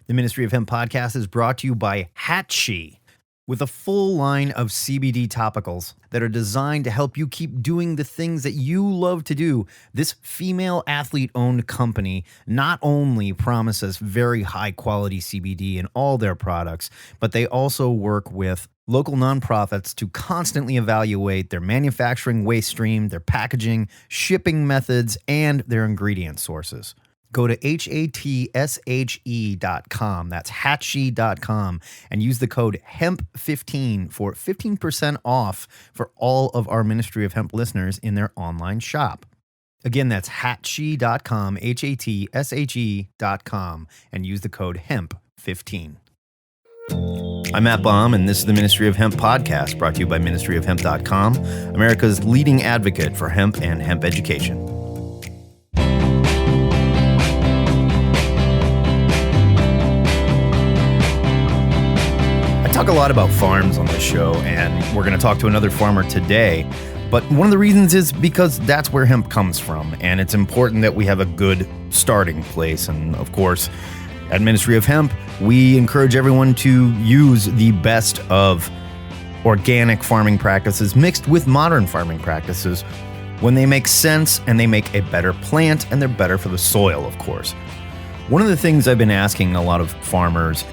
The Ministry of Hemp Podcast is brought to you by Tassie, with a full line of CBD topicals that are designed to help you keep doing the things that you love to do. This female athlete-owned company not only promises very high-quality CBD in all their products, but they also work with local nonprofits to constantly evaluate their manufacturing waste stream, their packaging, shipping methods, and their ingredient sources. Go to hatshe.com, that's hatshe.com, and use the code HEMP15 for 15% off for all of our Ministry of Hemp listeners in their online shop. Again, that's hatshe.com, hatshe.com, and use the code HEMP15. I'm Matt Baum, and this is the Ministry of Hemp Podcast, brought to you by ministryofhemp.com, America's leading advocate for hemp and hemp education. I talk a lot about farms on this show, and we're going to talk to another farmer today. But one of the reasons is because that's where hemp comes from, and it's important that we have a good starting place. And of course, at Ministry of Hemp, we encourage everyone to use the best of organic farming practices mixed with modern farming practices when they make sense and they make a better plant and they're better for the soil, of course. One of the things I've been asking a lot of farmers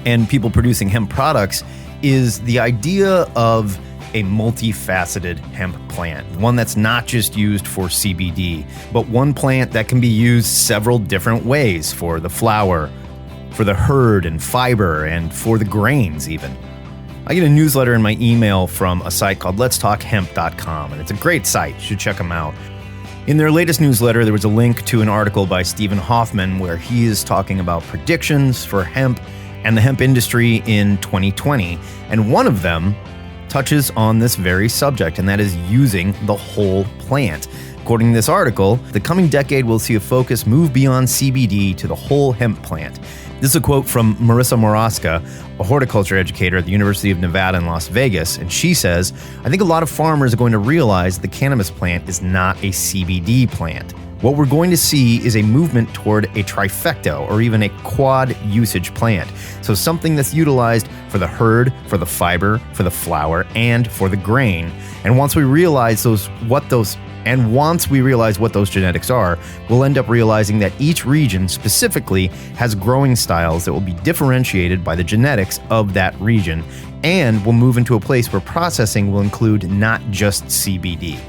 and people producing hemp products is the idea of a multifaceted hemp plant, one that's not just used for CBD, but one plant that can be used several different ways for the flower, for the hurd and fiber, and for the grains even. I get a newsletter in my email from a site called letstalkhemp.com, and it's a great site. You should check them out. In their latest newsletter, there was a link to an article by Stephen Hoffman where he is talking about predictions for hemp and the hemp industry in 2020, and one of them touches on this very subject, and that is using the whole plant. According to this article, the coming decade will see a focus move beyond CBD to the whole hemp plant. This is a quote from Marissa Moroska, a horticulture educator at the University of Nevada in Las Vegas, and she says, "I think a lot of farmers are going to realize the cannabis plant is not a CBD plant. What we're going to see is a movement toward a trifecta or even a quad usage plant. So something that's utilized for the hurd, for the fiber, for the flower, and for the grain. And once we realize what those genetics are, we'll end up realizing that each region specifically has growing styles that will be differentiated by the genetics of that region, and we'll move into a place where processing will include not just CBD."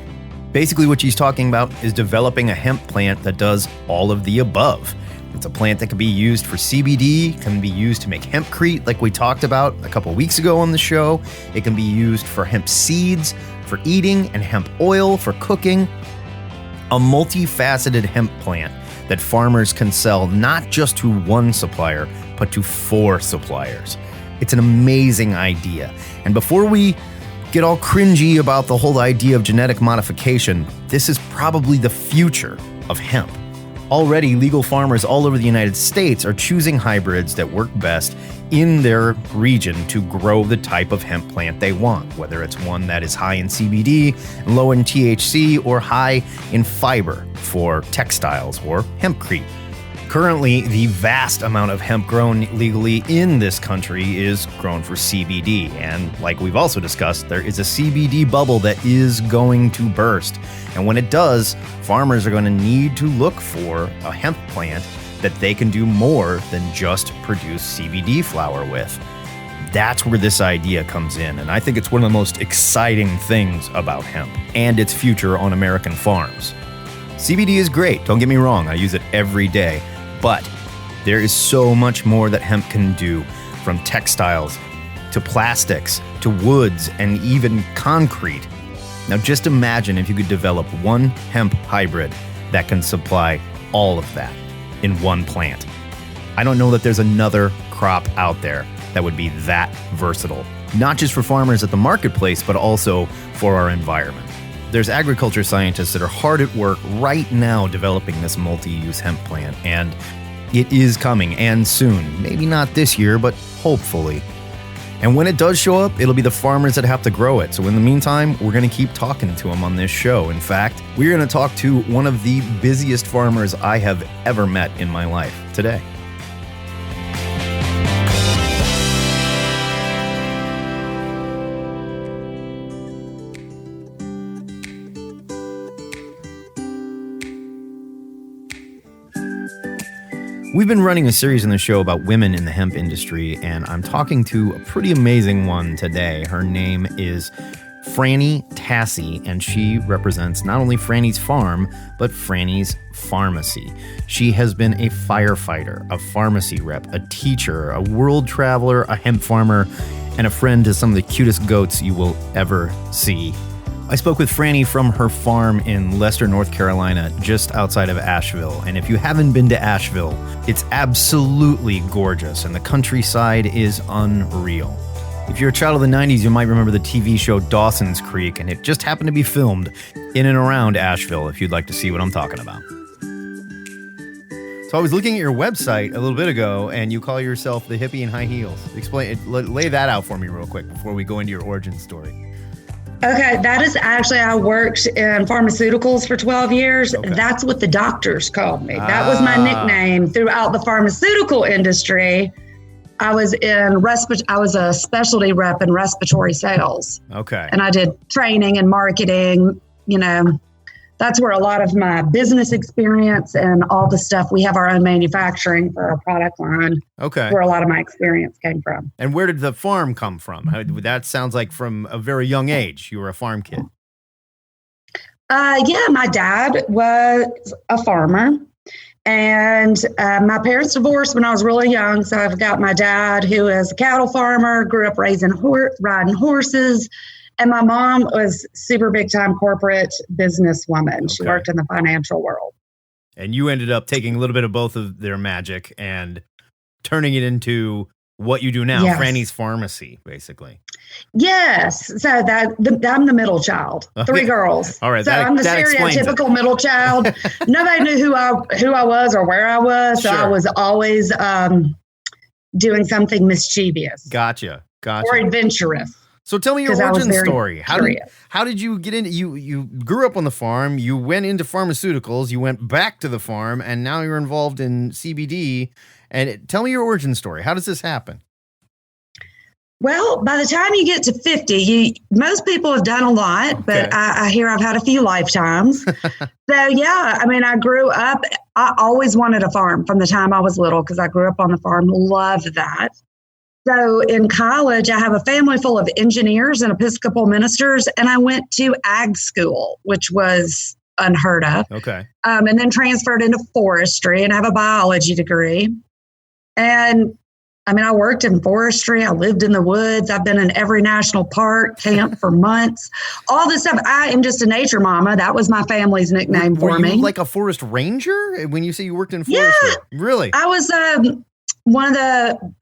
Basically, what she's talking about is developing a hemp plant that does all of the above. It's a plant that can be used for CBD, can be used to make hempcrete, like we talked about a couple weeks ago on the show. It can be used for hemp seeds, for eating, and hemp oil for cooking. A multifaceted hemp plant that farmers can sell not just to one supplier, but to 4 suppliers. It's an amazing idea. And before we get all cringy about the whole idea of genetic modification, this is probably the future of hemp. Already, legal farmers all over the United States are choosing hybrids that work best in their region to grow the type of hemp plant they want, whether it's one that is high in CBD, low in THC, or high in fiber for textiles or hempcrete. Currently, the vast amount of hemp grown legally in this country is grown for CBD, and like we've also discussed, there is a CBD bubble that is going to burst. And when it does, farmers are going to need to look for a hemp plant that they can do more than just produce CBD flower with. That's where this idea comes in, and I think it's one of the most exciting things about hemp and its future on American farms. CBD is great, don't get me wrong, I use it every day. But there is so much more that hemp can do, from textiles to plastics to woods and even concrete. Now just imagine if you could develop one hemp hybrid that can supply all of that in one plant. I don't know that there's another crop out there that would be that versatile, not just for farmers at the marketplace, but also for our environment. There's agriculture scientists that are hard at work right now developing this multi-use hemp plant, and it is coming, and soon. Maybe not this year, but hopefully. And when it does show up, it'll be the farmers that have to grow it. So in the meantime, we're going to keep talking to them on this show. In fact, we're going to talk to one of the busiest farmers I have ever met in my life today. We've been running a series in the show about women in the hemp industry, and I'm talking to a pretty amazing one today. Her name is Franny Tacy, and she represents not only Franny's farm, but Franny's Farmacy. She has been a firefighter, a pharmacy rep, a teacher, a world traveler, a hemp farmer, and a friend to some of the cutest goats you will ever see. I spoke with Franny from her farm in Leicester, North Carolina, just outside of Asheville. And if you haven't been to Asheville, it's absolutely gorgeous, and the countryside is unreal. If you're a child of the 90s, you might remember the TV show Dawson's Creek, and it just happened to be filmed in and around Asheville, if you'd like to see what I'm talking about. So I was looking at your website a little bit ago, and you call yourself the hippie in high heels. Lay that out for me real quick before we go into your origin story. Okay, that is actually, I worked in pharmaceuticals for 12 years. Okay. That's what the doctors called me. That was my nickname throughout the pharmaceutical industry. I was a specialty rep in respiratory sales. Okay. And I did training and marketing. That's where a lot of my business experience and all the stuff, we have our own manufacturing for our product line. Okay. Where a lot of my experience came from. And where did the farm come from? That sounds like from a very young age, you were a farm kid. Yeah, my dad was a farmer. And my parents divorced when I was really young. So I've got my dad, who is a cattle farmer, grew up riding horses. And my mom was super big time corporate businesswoman. Okay. She worked in the financial world. And you ended up taking a little bit of both of their magic and turning it into what you do now, yes. Franny's Farmacy, basically. Yes. So I'm the middle child, 3 girls. All right. So I'm the stereotypical middle child. Nobody knew who I was or where I was. So sure. I was always doing something mischievous. Gotcha. Or adventurous. So tell me your origin story. How did you get into, you grew up on the farm, you went into pharmaceuticals, you went back to the farm, and now you're involved in CBD. And tell me your origin story. How does this happen? Well, by the time you get to 50, most people have done a lot, but I hear I've had a few lifetimes. So yeah, I grew up, I always wanted a farm from the time I was little because I grew up on the farm, loved that. So in college, I have a family full of engineers and Episcopal ministers, and I went to ag school, which was unheard of. Okay. And then transferred into forestry, and I have a biology degree. And I worked in forestry. I lived in the woods. I've been in every national park camp for months. All this stuff. I am just a nature mama. That was my family's nickname for me. Were you like a forest ranger when you say you worked in forestry? Yeah. Really? I was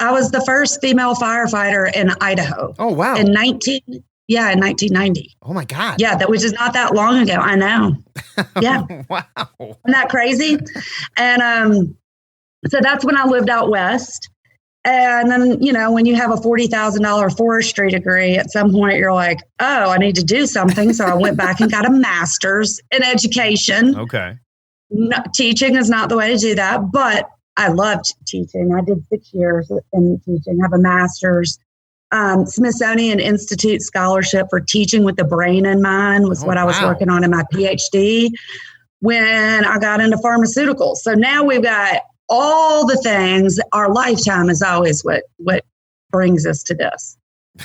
I was the first female firefighter in Idaho. Oh, wow. In 1990. Oh, my God. Yeah, which is not that long ago. I know. Yeah. Wow. Isn't that crazy? And so that's when I lived out west. And then, when you have a $40,000 forestry degree, at some point you're like, oh, I need to do something. So I went back and got a master's in education. Okay. Teaching is not the way to do that, but I loved teaching. I did 6 years in teaching. I have a master's. Smithsonian Institute scholarship for teaching with the brain in mind was what I was working on in my PhD when I got into pharmaceuticals. So now we've got all the things. Our lifetime is always what brings us to this.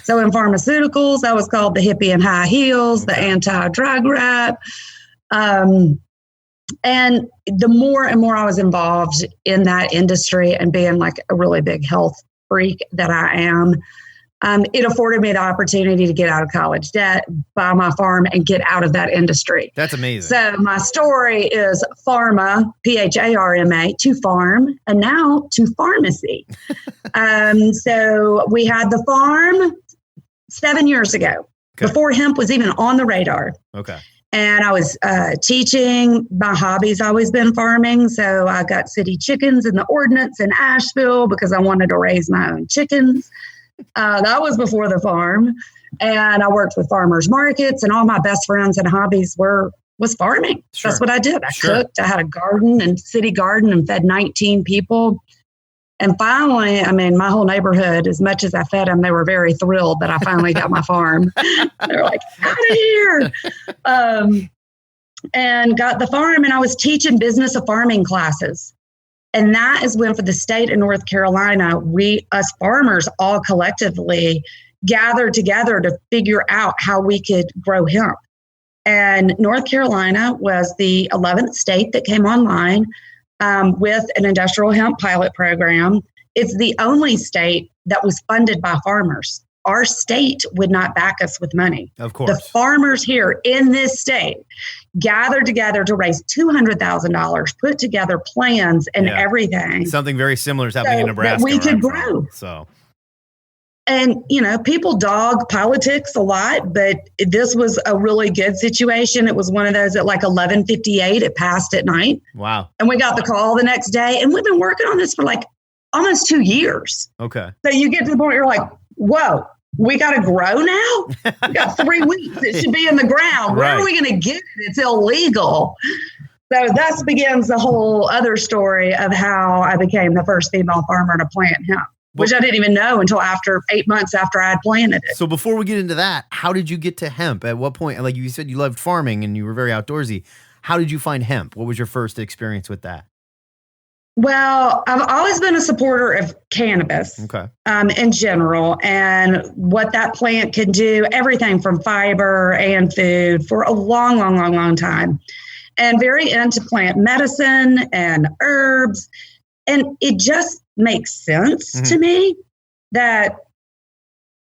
So in pharmaceuticals, I was called the hippie in high heels, the anti-drug rep. And the more and more I was involved in that industry and being like a really big health freak that I am, it afforded me the opportunity to get out of college debt, buy my farm, and get out of that industry. That's amazing. So my story is pharma, PHARMA, to farm, and now to pharmacy. So we had the farm 7 years ago, before hemp was even on the radar. Okay. And I was teaching. My hobby's always been farming. So I got city chickens in the ordinance in Asheville because I wanted to raise my own chickens. That was before the farm. And I worked with farmers markets, and all my best friends and hobbies was farming. Sure. That's what I did. I cooked. I had a garden and city garden and fed 19 people. And finally, my whole neighborhood, as much as I fed them, they were very thrilled that I finally got my farm. They're like, out of here. And got the farm, and I was teaching business of farming classes. And that is when, for the state of North Carolina, us farmers all collectively gathered together to figure out how we could grow hemp. And North Carolina was the 11th state that came online with an industrial hemp pilot program. It's the only state that was funded by farmers. Our state would not back us with money. Of course. The farmers here in this state gathered together to raise $200,000, put together plans and everything. Something very similar is happening in Nebraska. That we could grow. And, people dog politics a lot, but this was a really good situation. It was one of those at like 11:58, it passed at night. Wow. And we got the call the next day. And we've been working on this for like almost 2 years. Okay. So you get to the point where you're like, whoa, we got to grow now? We got 3 weeks. It should be in the ground. Where are we going to get it? It's illegal. So thus begins the whole other story of how I became the first female farmer to plant hemp, which I didn't even know until 8 months after I had planted it. So before we get into that, how did you get to hemp? At what point? Like you said, you loved farming and you were very outdoorsy. How did you find hemp? What was your first experience with that? Well, I've always been a supporter of cannabis in general, and what that plant can do, everything from fiber and food, for a long time, and very into plant medicine and herbs. And it just makes sense to me that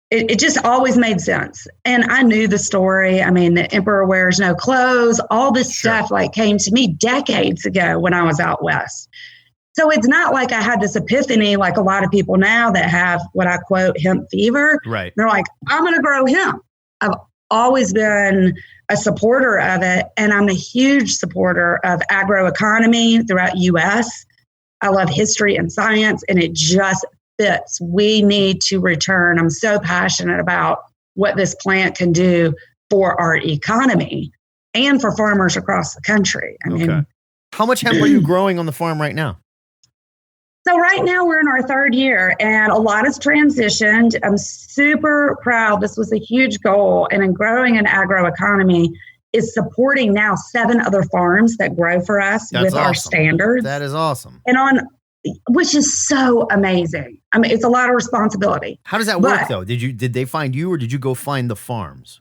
it just always made sense. And I knew the story. I mean, the emperor wears no clothes, all this stuff like came to me decades ago when I was out west. So it's not like I had this epiphany like a lot of people now that have what I quote hemp fever. Right. They're like, I'm going to grow hemp. I've always been a supporter of it. And I'm a huge supporter of agroeconomy throughout U.S. I love history and science, and it just fits. We need to return. I'm so passionate about what this plant can do for our economy and for farmers across the country. I mean, how much hemp are you growing on the farm right now? So right now we're in our 3rd year and a lot has transitioned. I'm super proud. This was a huge goal. And in growing an agroeconomy is supporting now 7 other farms that grow for us with our standards. That is awesome. And which is so amazing. I mean, it's a lot of responsibility. How does that work though? Did they find you or did you go find the farms?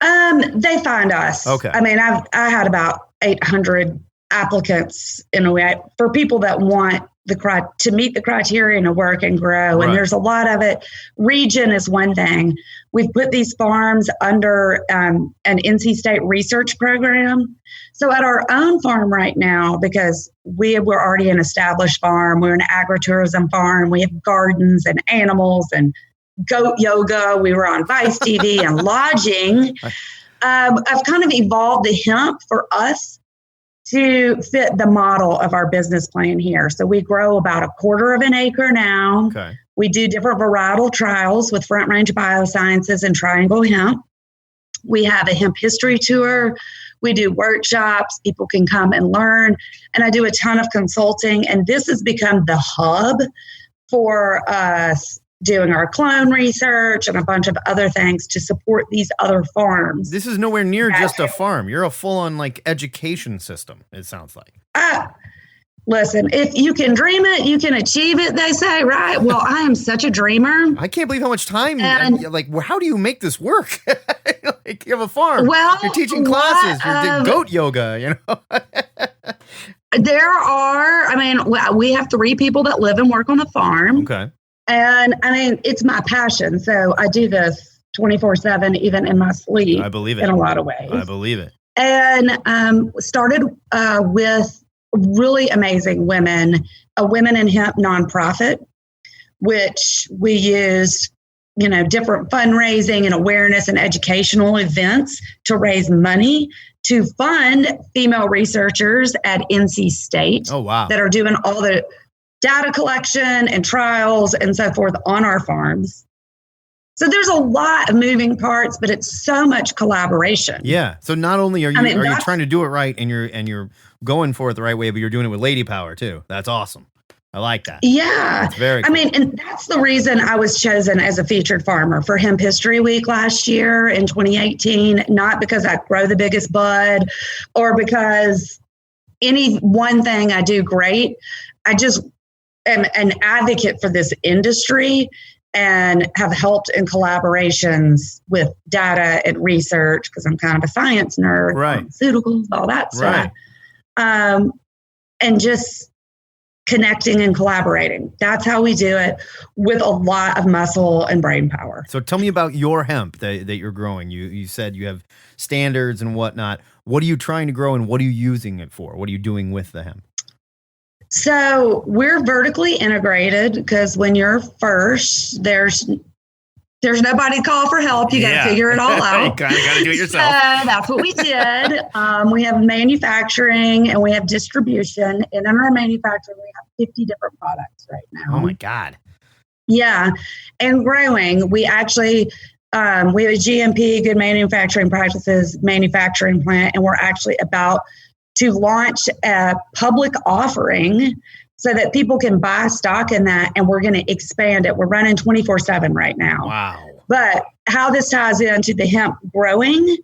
They find us. Okay. I mean, I had about 800 applicants in a way for people that want to meet the criteria to work and grow. And there's a lot of it. Region is one thing. We've put these farms under an NC State research program. So at our own farm right now, because we're already an established farm, we're an agritourism farm, we have gardens and animals and goat yoga. We were on Vice TV and lodging. I've kind of evolved the hemp for us to fit the model of our business plan here. So we grow about 1/4 of an acre now. Okay. We do different varietal trials with Front Range Biosciences and Triangle Hemp. We have a hemp history tour. We do workshops. People can come and learn. And I do a ton of consulting. And this has become the hub for us doing our clone research and a bunch of other things to support these other farms. This is nowhere near just a farm. You're a full-on education system, it sounds like. Listen, if you can dream it, you can achieve it, they say, right? Well, I am such a dreamer. I can't believe how much time, how do you make this work? You have a farm. Well, you're teaching classes, you're doing goat yoga, There are, we have 3 people that live and work on the farm. Okay. And it's my passion. So I do this 24/7, even in my sleep. I believe it. In a lot of ways. I believe it. And started with really amazing women, a Women in Hemp nonprofit, which we use, different fundraising and awareness and educational events to raise money to fund female researchers at NC State. Oh, wow. That are doing all the data collection and trials and so forth on our farms. So there's a lot of moving parts, but it's so much collaboration. Yeah. So not only are you trying to do it right and you're going for it the right way, but you're doing it with lady power too. That's awesome. I like that. Yeah. That's very cool. And that's the reason I was chosen as a featured farmer for Hemp History Week last year in 2018, not because I grow the biggest bud or because any one thing I do great. I just am an advocate for this industry and have helped in collaborations with data and research because I'm kind of a science nerd, pharmaceuticals, all that stuff. And just connecting and collaborating. That's how we do it with a lot of muscle and brain power. So tell me about your hemp that you're growing. You said you have standards and whatnot. What are you trying to grow and what are you using it for? What are you doing with the hemp? So we're vertically integrated because when you're first, there's nobody to call for help. You got to figure it all out. You got to do it yourself. So that's what we did. We have manufacturing and we have distribution. And in our manufacturing, we have 50 different products right now. Oh my God. Yeah. And growing, we actually, we have a GMP, good manufacturing practices, manufacturing plant, and we're actually about to launch a public offering so that people can buy stock in that, and we're going to expand it. We're running 24/7 right now. Wow. But how this ties into the hemp growing,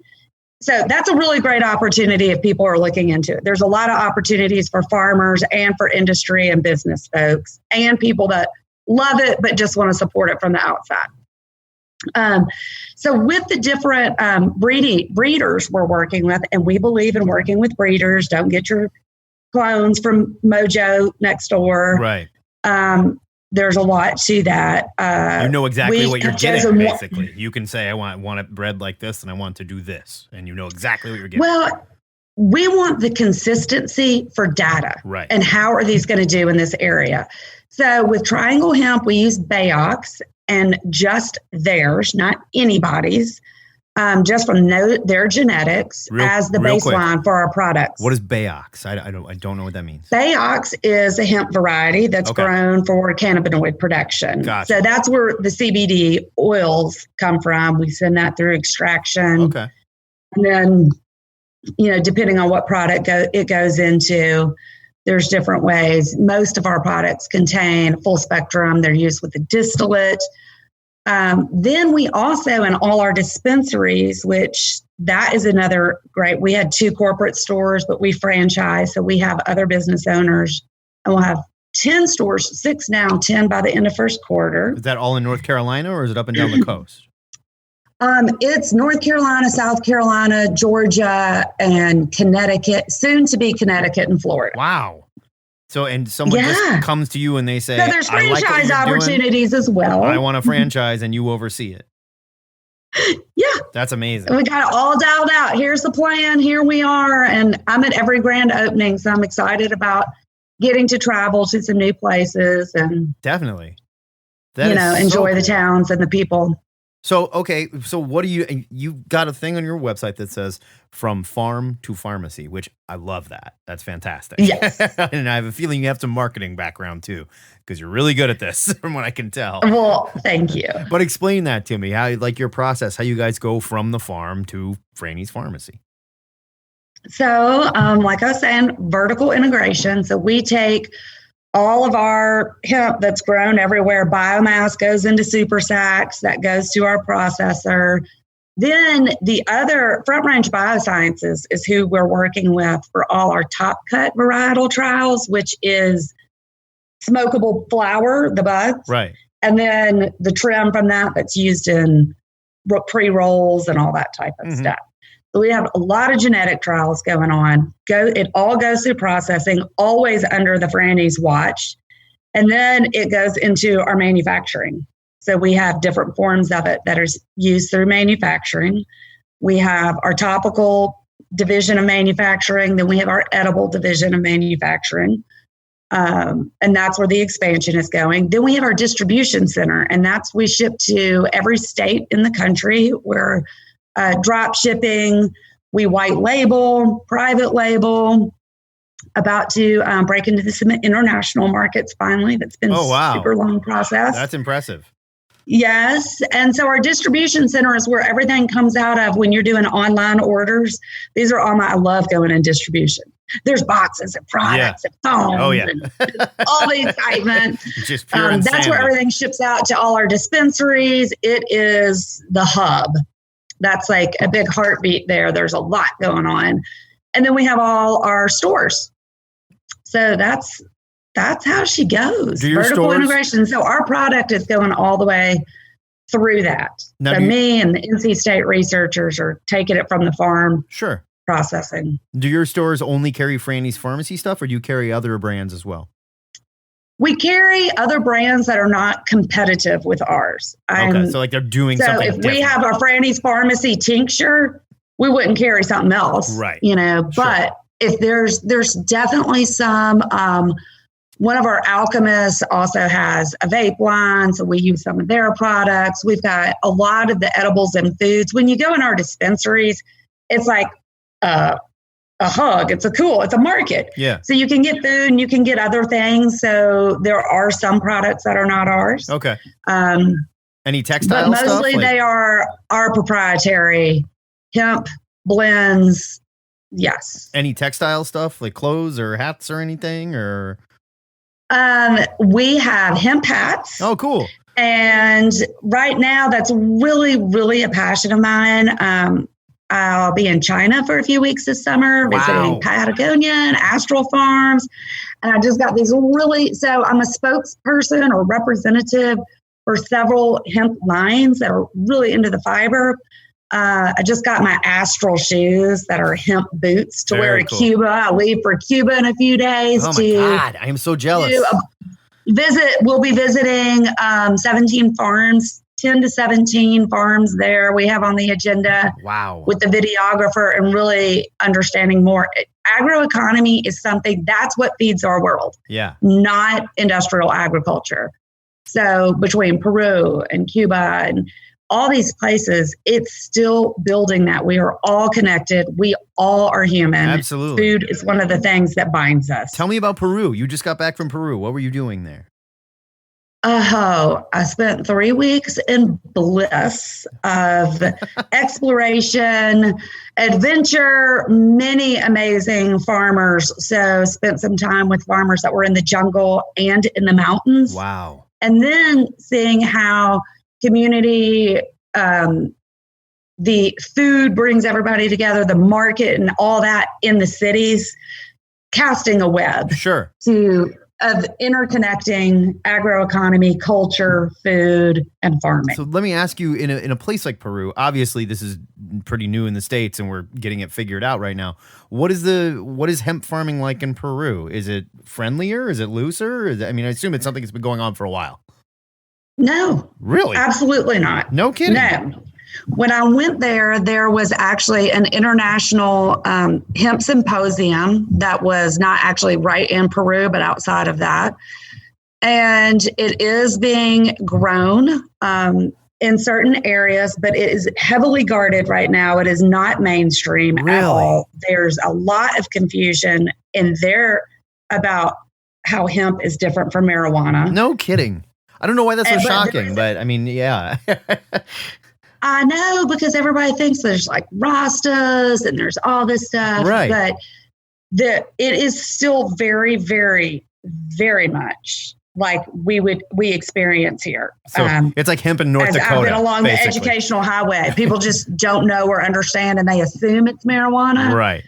so that's a really great opportunity if people are looking into it. There's a lot of opportunities for farmers and for industry and business folks and people that love it but just want to support it from the outside. So with the different breeders we're working with, and we believe in working with breeders, don't get your clones from Mojo next door. Right. There's a lot to that. You know exactly what you're getting, basically. You can say, I want it bred like this and I want to do this. And you know exactly what you're getting. Well, we want the consistency for data. Right. And how are these going to do in this area? So with Triangle Hemp, we use Bayox and just theirs, not anybody's, just from their genetics as the baseline for our products. What is Bayox? I don't know what that means. Bayox is a hemp variety that's grown for cannabinoid production. Gotcha. So that's where the CBD oils come from. We send that through extraction. Okay. And then, depending on what product it goes into, there's different ways. Most of our products contain full spectrum. They're used with the distillate. Then we also, in all our dispensaries, which that is another great, we had 2 corporate stores, but we franchise. So we have other business owners and we'll have 10 stores, 6 now, 10 by the end of first quarter. Is that all in North Carolina or is it up and down the coast? It's North Carolina, South Carolina, Georgia, and Connecticut, soon to be Connecticut and Florida. Wow. So, and someone just comes to you and they say, so there's franchise opportunities as well. I want a franchise and you oversee it. Yeah. That's amazing. We got it all dialed out. Here's the plan. Here we are. And I'm at every grand opening. So I'm excited about getting to travel to some new places and definitely, enjoy the towns and the people. So, okay. So what you've got a thing on your website that says from farm to pharmacy, which I love that. That's fantastic. Yes. And I have a feeling you have some marketing background too, because you're really good at this from what I can tell. Well, thank you. But explain that to me, how your process, how you guys go from the farm to Franny's Pharmacy. So, like I was saying, vertical integration. So we take all of our hemp that's grown everywhere, biomass goes into super sacks, that goes to our processor. Then the other Front Range Biosciences is who we're working with for all our top cut varietal trials, which is smokable flower, the buds. Right. And then the trim from that's used in pre-rolls and all that type of stuff. So we have a lot of genetic trials going on. It all goes through processing, always under the Franny's watch. And then it goes into our manufacturing. So we have different forms of it that are used through manufacturing. We have our topical division of manufacturing. Then we have our edible division of manufacturing. And that's where the expansion is going. Then we have our distribution center, and we ship to every state in the country. We're drop shipping, we white label, private label, about to break into some international markets finally. That's been a super long process. That's impressive. Yes. And so our distribution center is where everything comes out of when you're doing online orders. These are all I love going in distribution. There's boxes and products and phones and all the excitement. Just pure insanity. That's where everything ships out to all our dispensaries. It is the hub. That's like a big heartbeat there. There's a lot going on. And then we have all our stores. So that's how she goes. Do your Vertical stores- integration. So our product is going all the way through that. Now, so me and the NC State researchers are taking it from the farm. Sure. Processing. Do your stores only carry Franny's Farmacy stuff, or do you carry other brands as well? We carry other brands that are not competitive with ours. Okay, so like they're doing something So if different. we have our Franny's Farmacy tincture, we wouldn't carry something else. Right. But if there's definitely some, one of our alchemists also has a vape line, so we use some of their products. We've got a lot of the edibles and foods. When you go in our dispensaries, it's like a hug. It's a market. Yeah. So you can get food and you can get other things. So there are some products that are not ours. Okay. Any textile but stuff? mostly they are our proprietary hemp blends. Yes. Any textile stuff like clothes or hats or anything, or? We have hemp hats. Oh, cool. And right now that's really, really a passion of mine. I'll be in China for a few weeks this summer, visiting Patagonia and Astral Farms. And I just got these so I'm a spokesperson or representative for several hemp lines that are really into the fiber. I just got my Astral shoes that are hemp boots to wear to Cuba. I leave for Cuba in a few days. Oh my God, I am so jealous. We'll be visiting 17 farms. 10 to 17 farms there we have on the agenda. Wow. With the videographer and really understanding more. Agroeconomy is something that's what feeds our world. Yeah. Not industrial agriculture. So between Peru and Cuba and all these places, it's still building that. We are all connected. We all are human. Absolutely. Food is one of the things that binds us. Tell me about Peru. You just got back from Peru. What were you doing there? I spent 3 weeks in bliss of exploration, adventure, many amazing farmers. So spent some time with farmers that were in the jungle and in the mountains. Wow. And then seeing how community, the food brings everybody together, the market and all that in the cities, casting a web. Sure. Of interconnecting agroeconomy, culture, food, and farming. So let me ask you, in a place like Peru, obviously this is pretty new in the States and we're getting it figured out right now. What is hemp farming like in Peru? Is it friendlier? Is it looser? I assume it's something that's been going on for a while. No. Really? Absolutely not. No kidding? No. When I went there was actually an international hemp symposium that was not actually right in Peru, but outside of that. And it is being grown in certain areas, but it is heavily guarded right now. It is not mainstream at all. There's a lot of confusion in there about how hemp is different from marijuana. No kidding. I don't know why that's so shocking, but yeah. I know, because everybody thinks there's like Rastas and there's all this stuff. Right. But it is still very, very, very much like we experience here. So it's like hemp in North Dakota. I've been along basically. the educational highway. People just don't know or understand, and they assume it's marijuana. Right.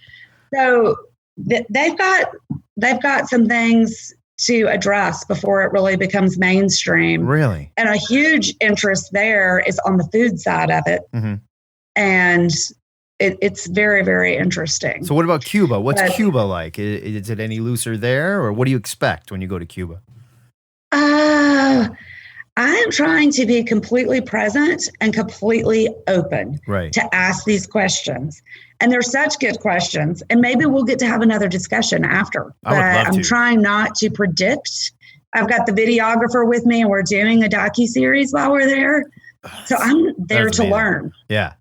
So they've got some things to address before it really becomes mainstream. Really? And a huge interest there is on the food side of it. Mm-hmm. And it's very, very interesting. So what about Cuba? What's Cuba like? Is it any looser there, or what do you expect when you go to Cuba? I am trying to be completely present and completely open to ask these questions. And they're such good questions. And maybe we'll get to have another discussion after. I would love to. I'm trying not to predict. I've got the videographer with me and we're doing a docuseries while we're there. So I'm there to learn. Yeah.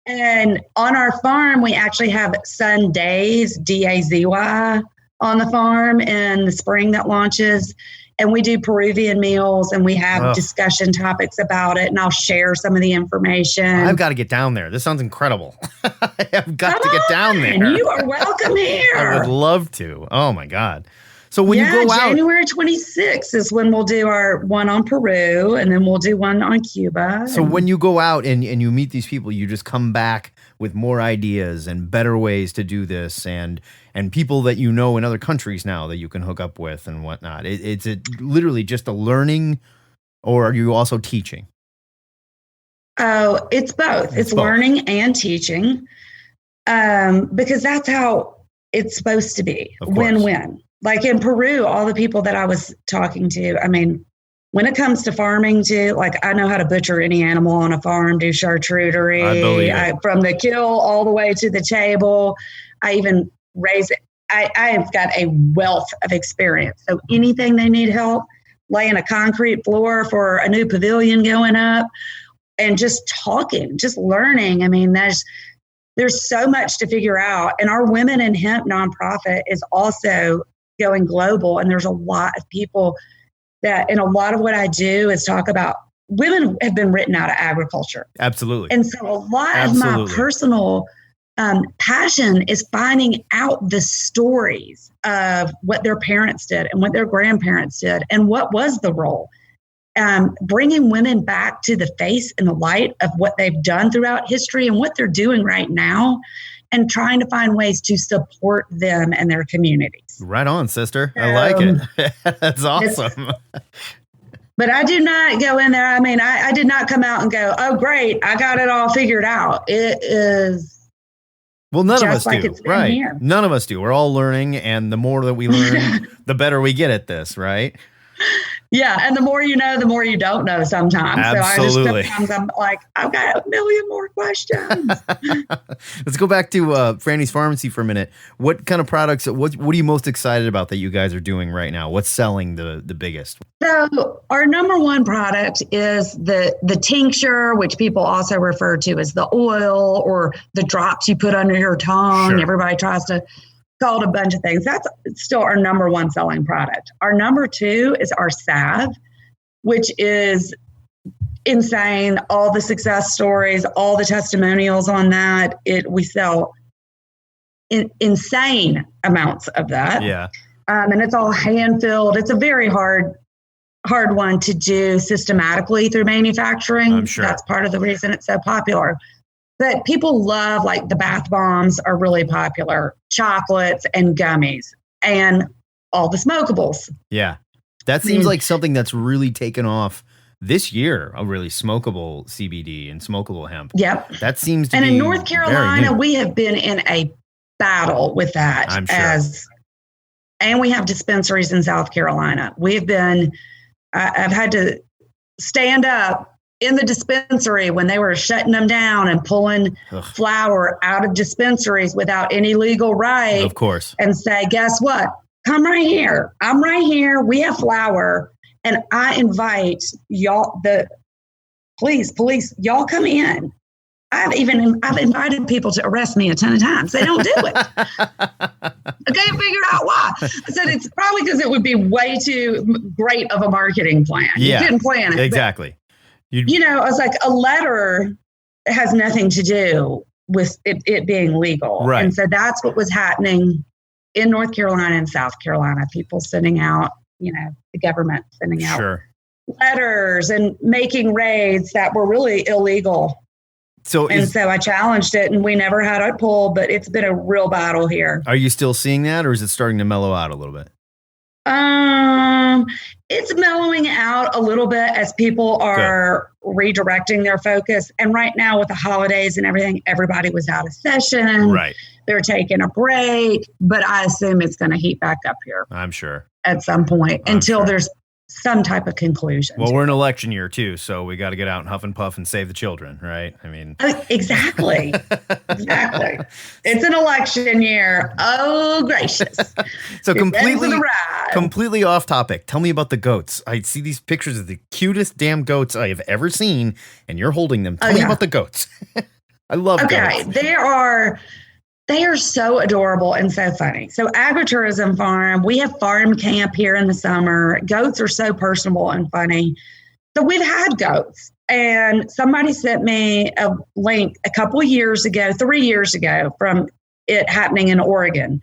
And on our farm, we actually have Sundays, DAZY, on the farm in the spring that launches. And we do Peruvian meals and we have discussion topics about it. And I'll share some of the information. I've got to get down there. This sounds incredible. I've got to get down there. You are welcome here. I would love to. Oh my God. So when you go out, January 26th is when we'll do our one on Peru, and then we'll do one on Cuba. So when you go out and you meet these people, you just come back with more ideas and better ways to do this, and people that you know in other countries now that you can hook up with and whatnot. It's literally just a learning, or are you also teaching? Oh, it's both. It's both. Learning and teaching, because that's how it's supposed to be. Win-win. Like in Peru, all the people that I was talking to, I mean, when it comes to farming too, like I know how to butcher any animal on a farm, do charcuterie, from the kill all the way to the table. I even raise it. I have got a wealth of experience. So anything they need help, laying a concrete floor for a new pavilion going up, and just talking, just learning. I mean, there's so much to figure out. And our Women in Hemp nonprofit is also going global. And there's a lot of people that, and a lot of what I do is talk about women have been written out of agriculture. Absolutely. And so a lot of my personal passion is finding out the stories of what their parents did and what their grandparents did and what was the role. Bringing women back to the face and the light of what they've done throughout history and what they're doing right now, and trying to find ways to support them and their communities. Right on, sister. I like it. That's awesome. But I do not go in there. I mean, I did not come out and go, oh, great, I got it all figured out. It is. Well, none of us do. Right. Here. None of us do. We're all learning. And the more that we learn, the better we get at this, right? Yeah. And the more you know, the more you don't know sometimes. Absolutely. So sometimes I'm like, I've got a million more questions. Let's go back to Franny's Pharmacy for a minute. What kind of products, what are you most excited about that you guys are doing right now? What's selling the biggest? So our number one product is the tincture, which people also refer to as the oil or the drops you put under your tongue. Sure. Everybody tries to call it a bunch of things. That's still our number one selling product. Our number two is our salve, which is insane. All the success stories, all the testimonials on that. We sell insane amounts of that. Yeah. And it's all hand filled. It's a very hard one to do systematically through manufacturing. I'm sure. That's part of the reason it's so popular. But people love, like the bath bombs are really popular, chocolates and gummies, and all the smokables. Yeah. That seems like something that's really taken off this year, a really smokable CBD and smokable hemp. Yep. That seems to be. And in North Carolina, we have been in a battle with that. I'm sure. And we have dispensaries in South Carolina. I've had to stand up in the dispensary when they were shutting them down and pulling flower out of dispensaries without any legal right. Of course. And say, guess what? Come right here. I'm right here. We have flower. And I invite y'all, police, y'all come in. I've invited people to arrest me a ton of times. They don't do it. I can't figure out why. I said it's probably because it would be way too great of a marketing plan. Yeah, you didn't plan it. Exactly. I was like, a letter has nothing to do with it being legal. Right. And so that's what was happening in North Carolina and South Carolina. People sending out, the government sending out letters and making raids that were really illegal. So I challenged it, and we never had it pulled, but it's been a real battle here. Are you still seeing that, or is it starting to mellow out a little bit? It's mellowing out a little bit as people are redirecting their focus. And right now with the holidays and everything, everybody was out of session. Right. They're taking a break, but I assume it's going to heat back up here. I'm sure. At some point until there's some type of conclusion. Well, we're in election year too, so we got to get out and huff and puff and save the children, right? I mean, exactly. It's an election year. Oh, gracious. So completely off topic. Tell me about the goats. I see these pictures of the cutest damn goats I have ever seen, and you're holding them. Tell me about the goats. I love goats. Okay, they are so adorable and so funny. So Agritourism Farm, we have farm camp here in the summer. Goats are so personable and funny. So we've had goats, and somebody sent me a link a couple years ago, 3 years ago, from it happening in Oregon.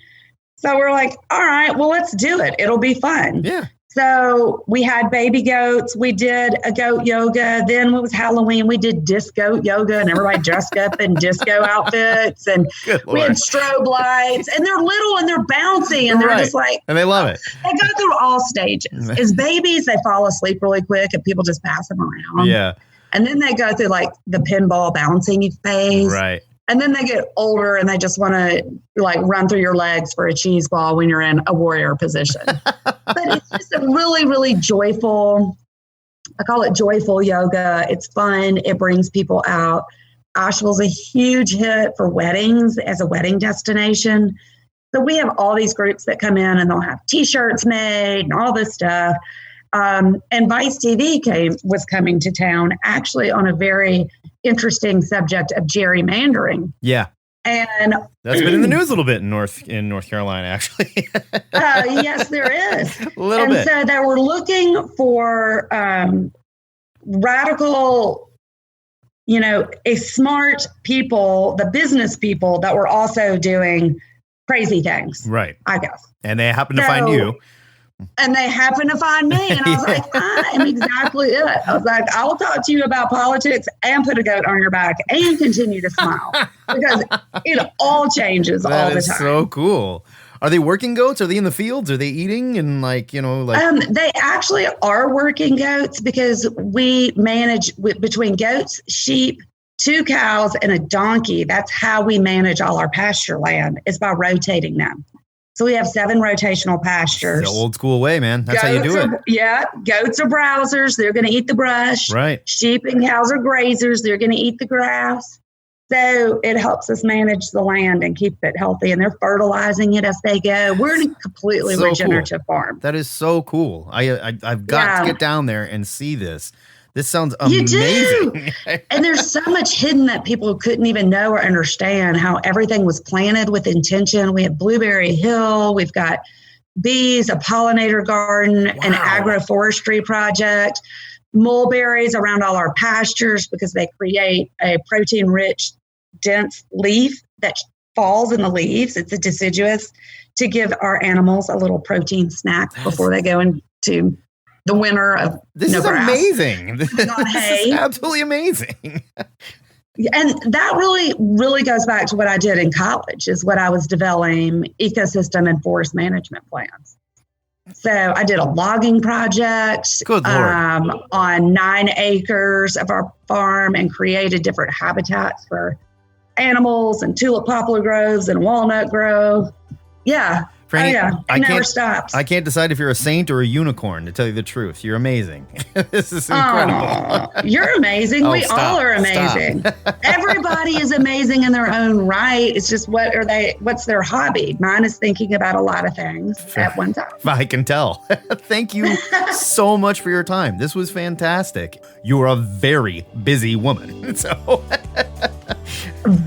So we're like, all right, well, let's do it. It'll be fun. Yeah. So we had baby goats. We did a goat yoga. Then when it was Halloween, we did disco yoga and everybody dressed up in disco outfits. And we had strobe lights. And they're little and they're bouncy. And they're just like. And they love it. They go through all stages. As babies, they fall asleep really quick and people just pass them around. Yeah. And then they go through like the pinball bouncing phase. Right. And then they get older and they just want to like run through your legs for a cheese ball when you're in a warrior position. But it's just a really, really joyful, I call it joyful yoga. It's fun. It brings people out. Asheville's a huge hit for weddings as a wedding destination. So we have all these groups that come in and they'll have T-shirts made and all this stuff. And Vice TV was coming to town actually on a very interesting subject of gerrymandering. Yeah. And that's been in the news a little bit in North Carolina, actually. Yes, there is. A little bit. So they were looking for radical, a smart people, the business people that were also doing crazy things. Right. I guess. And they happened to find you. And they happened to find me. And I was like, I am exactly it. I was like, I will talk to you about politics and put a goat on your back and continue to smile because it all changes all the time. That is so cool. Are they working goats? Are they in the fields? Are they eating? And they actually are working goats because we manage between goats, sheep, 2 cows, and a donkey. That's how we manage all our pasture land is by rotating them. So we have 7 rotational pastures. The old school way, man. That's goats how you do it. Yeah. Goats are browsers. They're going to eat the brush. Right. Sheep and cows are grazers. They're going to eat the grass. So it helps us manage the land and keep it healthy. And they're fertilizing it as they go. We're in a completely regenerative farm. That is so cool. I've got to get down there and see this. This sounds amazing. You do. And there's so much hidden that people couldn't even know or understand how everything was planted with intention. We have Blueberry Hill. We've got bees, a pollinator garden, an agroforestry project, mulberries around all our pastures because they create a protein-rich, dense leaf that falls in the leaves. It's a deciduous to give our animals a little protein snack before they go into the winter of this is grass. Amazing. This is absolutely amazing. And that really, really goes back to what I did in college is what I was developing ecosystem and forest management plans. So I did a logging project on 9 acres of our farm and created different habitats for animals and tulip poplar groves and walnut grove. Yeah. Franny, it never stops. I can't decide if you're a saint or a unicorn, to tell you the truth. You're amazing. This is incredible. You're amazing. We all are amazing. Everybody is amazing in their own right. It's just what's their hobby? Mine is thinking about a lot of things at one time. I can tell. Thank you so much for your time. This was fantastic. You are a very busy woman. So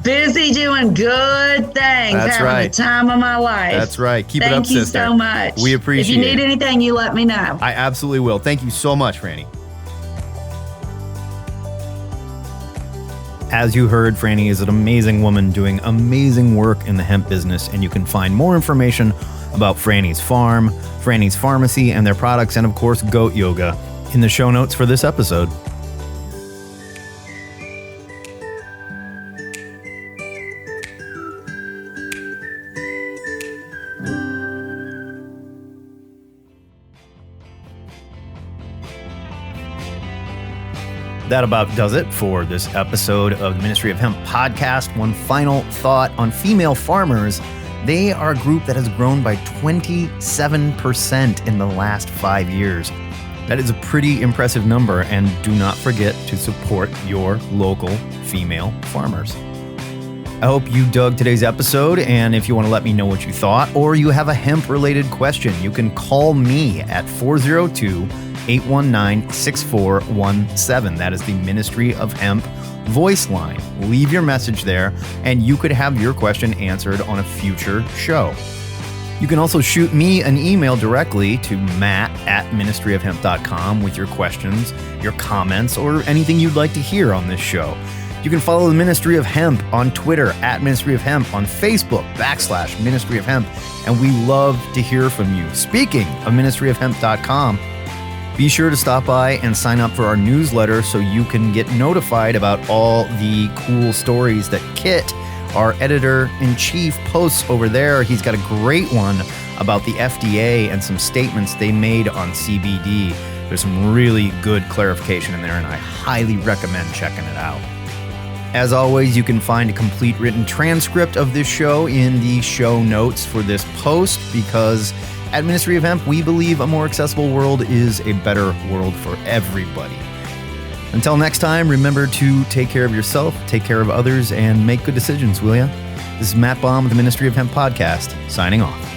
busy doing good things. That's having right. the time of my life. That's right. Keep it up, sister. Thank you so much. We appreciate it. If you need anything, you let me know. I absolutely will. Thank you so much, Franny. As you heard, Franny is an amazing woman doing amazing work in the hemp business, and you can find more information about Franny's farm, Franny's Farmacy, and their products, and of course, goat yoga in the show notes for this episode. That about does it for this episode of the Ministry of Hemp Podcast. One final thought on female farmers. They are a group that has grown by 27% in the last 5 years. That is a pretty impressive number, and do not forget to support your local female farmers. I hope you dug today's episode, and if you want to let me know what you thought, or you have a hemp-related question, you can call me at 402-819-6417. That is the Ministry of Hemp voice line. Leave your message there, and you could have your question answered on a future show. You can also shoot me an email directly to matt@ministryofhemp.com with your questions, your comments, or anything you'd like to hear on this show. You can follow the Ministry of Hemp on Twitter at Ministry of Hemp, on Facebook /Ministry of Hemp, and we love to hear from you. Speaking of ministryofhemp.com, be sure to stop by and sign up for our newsletter so you can get notified about all the cool stories that Kit, our editor-in-chief, posts over there. He's got a great one about the FDA and some statements they made on CBD. There's some really good clarification in there, and I highly recommend checking it out. As always, you can find a complete written transcript of this show in the show notes for this post, because at Ministry of Hemp, we believe a more accessible world is a better world for everybody. Until next time, remember to take care of yourself, take care of others, and make good decisions, will ya? This is Matt Baum with the Ministry of Hemp Podcast, signing off.